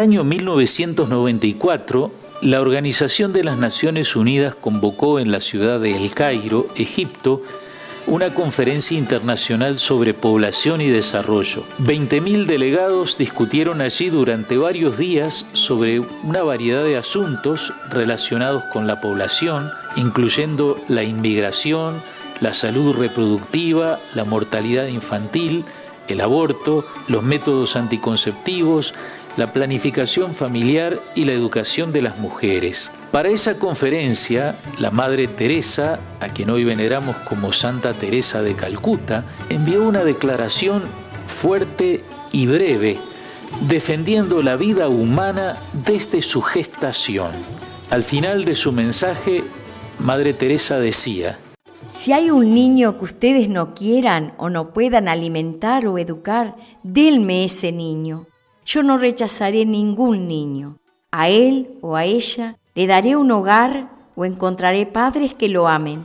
año 1994, la Organización de las Naciones Unidas convocó en la ciudad de El Cairo, Egipto, una conferencia internacional sobre población y desarrollo. 20.000 delegados discutieron allí durante varios días sobre una variedad de asuntos relacionados con la población, incluyendo la inmigración, la salud reproductiva, la mortalidad infantil, el aborto, los métodos anticonceptivos, la planificación familiar y la educación de las mujeres. Para esa conferencia, la Madre Teresa, a quien hoy veneramos como Santa Teresa de Calcuta, envió una declaración fuerte y breve, defendiendo la vida humana desde su gestación. Al final de su mensaje, Madre Teresa decía: si hay un niño que ustedes no quieran o no puedan alimentar o educar, denme ese niño. Yo no rechazaré ningún niño. A él o a ella le daré un hogar o encontraré padres que lo amen.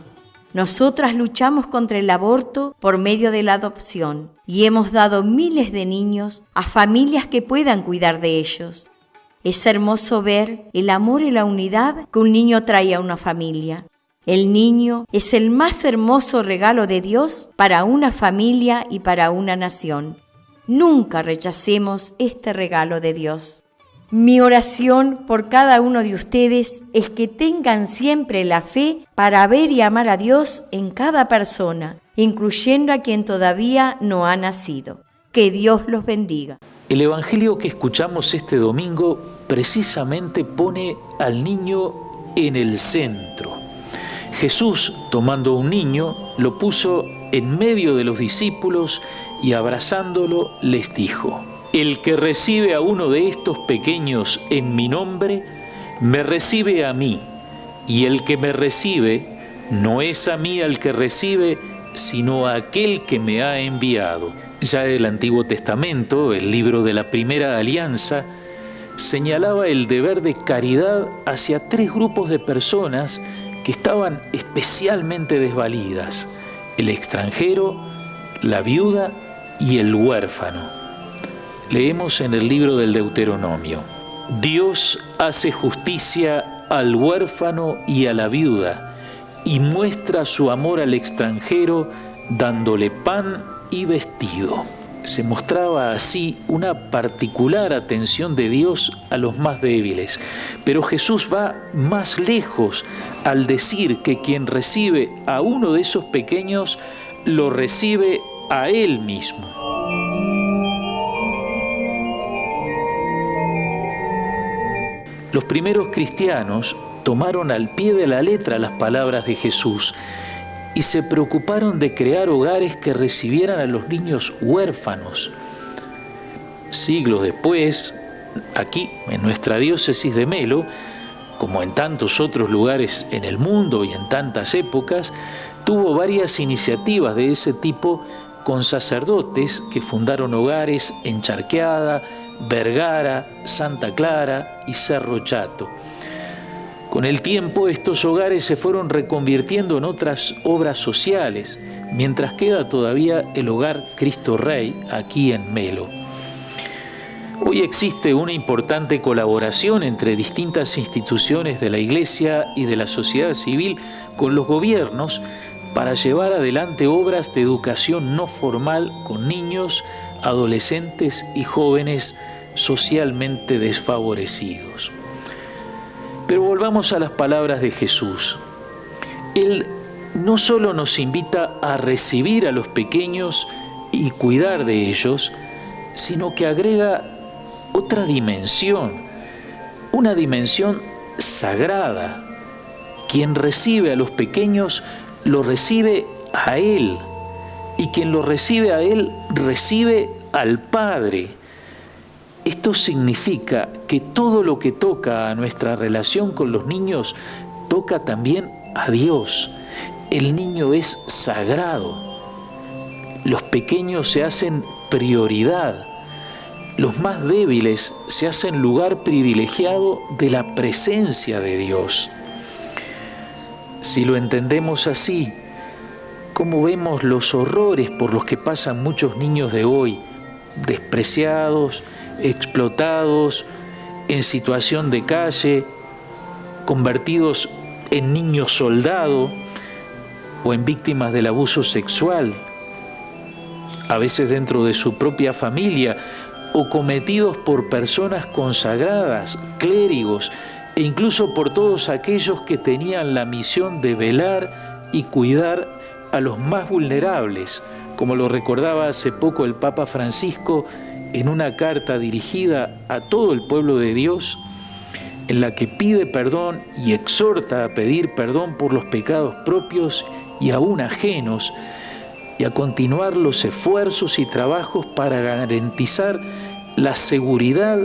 Nosotras luchamos contra el aborto por medio de la adopción y hemos dado miles de niños a familias que puedan cuidar de ellos. Es hermoso ver el amor y la unidad que un niño trae a una familia. El niño es el más hermoso regalo de Dios para una familia y para una nación. Nunca rechacemos este regalo de Dios. Mi oración por cada uno de ustedes es que tengan siempre la fe para ver y amar a Dios en cada persona, incluyendo a quien todavía no ha nacido. Que Dios los bendiga. El Evangelio que escuchamos este domingo precisamente pone al niño en el centro. Jesús, tomando un niño, lo puso en medio de los discípulos y abrazándolo les dijo: el que recibe a uno de estos pequeños en mi nombre, me recibe a mí, y el que me recibe, no es a mí al que recibe, sino a aquel que me ha enviado. Ya el Antiguo Testamento, el libro de la Primera Alianza, señalaba el deber de caridad hacia 3 grupos de personas que estaban especialmente desvalidas: el extranjero, la viuda y el huérfano. Leemos en el libro del Deuteronomio: Dios hace justicia al huérfano y a la viuda, y muestra su amor al extranjero, dándole pan y vestido. Se mostraba así una particular atención de Dios a los más débiles. Pero Jesús va más lejos al decir que quien recibe a uno de esos pequeños, lo recibe a Él mismo. Los primeros cristianos tomaron al pie de la letra las palabras de Jesús y se preocuparon de crear hogares que recibieran a los niños huérfanos. Siglos después, aquí en nuestra diócesis de Melo, como en tantos otros lugares en el mundo y en tantas épocas, tuvo varias iniciativas de ese tipo con sacerdotes que fundaron hogares en Charqueada, Vergara, Santa Clara y Cerro Chato. Con el tiempo, estos hogares se fueron reconvirtiendo en otras obras sociales, mientras queda todavía el Hogar Cristo Rey aquí en Melo. Hoy existe una importante colaboración entre distintas instituciones de la Iglesia y de la sociedad civil con los gobiernos para llevar adelante obras de educación no formal con niños, adolescentes y jóvenes socialmente desfavorecidos. Pero volvamos a las palabras de Jesús. Él no solo nos invita a recibir a los pequeños y cuidar de ellos, sino que agrega otra dimensión, una dimensión sagrada. Quien recibe a los pequeños, lo recibe a Él, y quien lo recibe a Él, recibe al Padre. Esto significa que todo lo que toca a nuestra relación con los niños, toca también a Dios. El niño es sagrado. Los pequeños se hacen prioridad. Los más débiles se hacen lugar privilegiado de la presencia de Dios. Si lo entendemos así, ¿cómo vemos los horrores por los que pasan muchos niños de hoy, despreciados, explotados, en situación de calle, convertidos en niños soldado o en víctimas del abuso sexual, a veces dentro de su propia familia, o cometidos por personas consagradas, clérigos, e incluso por todos aquellos que tenían la misión de velar y cuidar a los más vulnerables, como lo recordaba hace poco el Papa Francisco en una carta dirigida a todo el pueblo de Dios, en la que pide perdón y exhorta a pedir perdón por los pecados propios y aún ajenos, y a continuar los esfuerzos y trabajos para garantizar la seguridad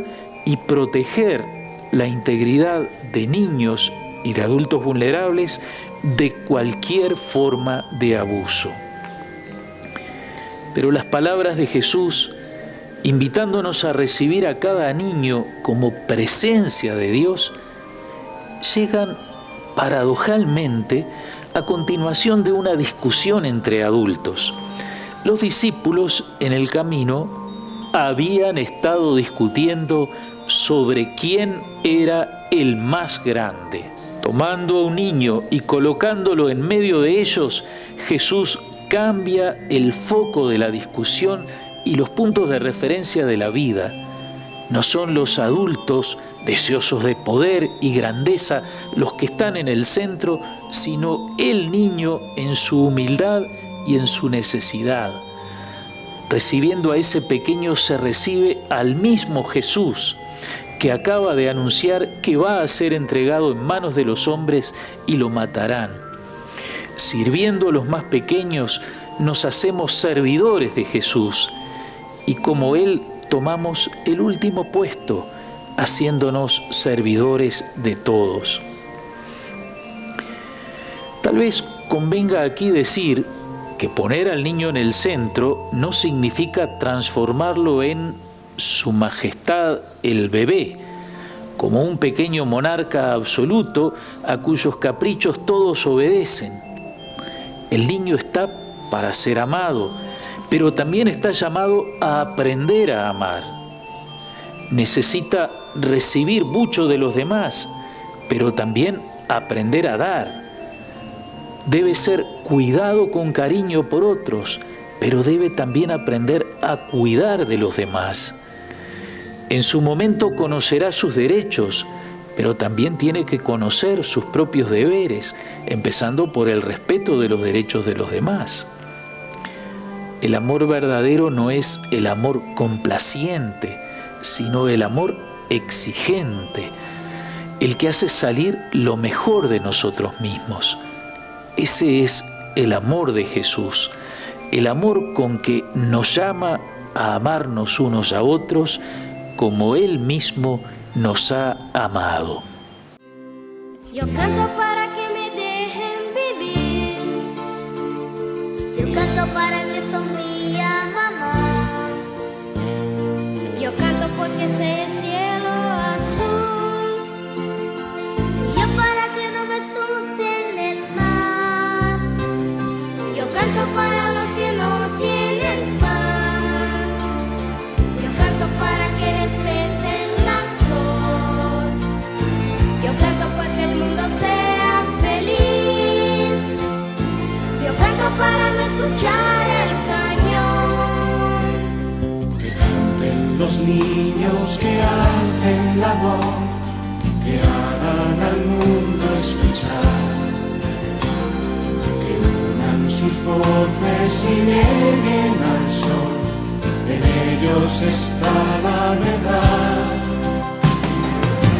y proteger la integridad de niños y de adultos vulnerables de cualquier forma de abuso. Pero las palabras de Jesús, invitándonos a recibir a cada niño como presencia de Dios, llegan paradojalmente a continuación de una discusión entre adultos. Los discípulos en el camino habían estado discutiendo sobre quién era el más grande. Tomando a un niño y colocándolo en medio de ellos, Jesús cambia el foco de la discusión y los puntos de referencia de la vida. No son los adultos deseosos de poder y grandeza los que están en el centro, sino el niño en su humildad y en su necesidad. Recibiendo a ese pequeño se recibe al mismo Jesús, que acaba de anunciar que va a ser entregado en manos de los hombres y lo matarán. Sirviendo a los más pequeños, nos hacemos servidores de Jesús, y como Él tomamos el último puesto, haciéndonos servidores de todos. Tal vez convenga aquí decir que poner al niño en el centro no significa transformarlo en su majestad el bebé, como un pequeño monarca absoluto a cuyos caprichos todos obedecen. El niño está para ser amado, pero también está llamado a aprender a amar. Necesita recibir mucho de los demás, pero también aprender a dar. Debe ser cuidado con cariño por otros, pero debe también aprender a cuidar de los demás. En su momento conocerá sus derechos, pero también tiene que conocer sus propios deberes, empezando por el respeto de los derechos de los demás. El amor verdadero no es el amor complaciente, sino el amor exigente, el que hace salir lo mejor de nosotros mismos. Ese es el amor de Jesús, el amor con que nos llama a amarnos unos a otros como Él mismo nos ha amado. Yo canto para que me dejen vivir, yo canto para que sonría mamá, yo canto porque sé el cielo azul, yo para que no me ensucien el mar, yo canto para los que no tienen pan, yo canto para que respeten la flor, yo canto porque el mundo sea feliz, yo canto para no escuchar el cañón. Que canten los niños, que alcen la voz, que hagan al mundo escuchar, que unan sus voces y lleguen al sol, en ellos está la verdad.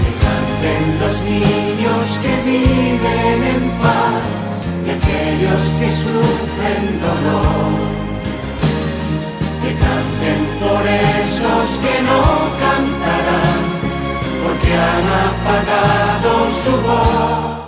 Que canten los niños que viven en paz, y aquellos que sufren dolor. Que canten por esos que no cantarán, porque han apagado su voz.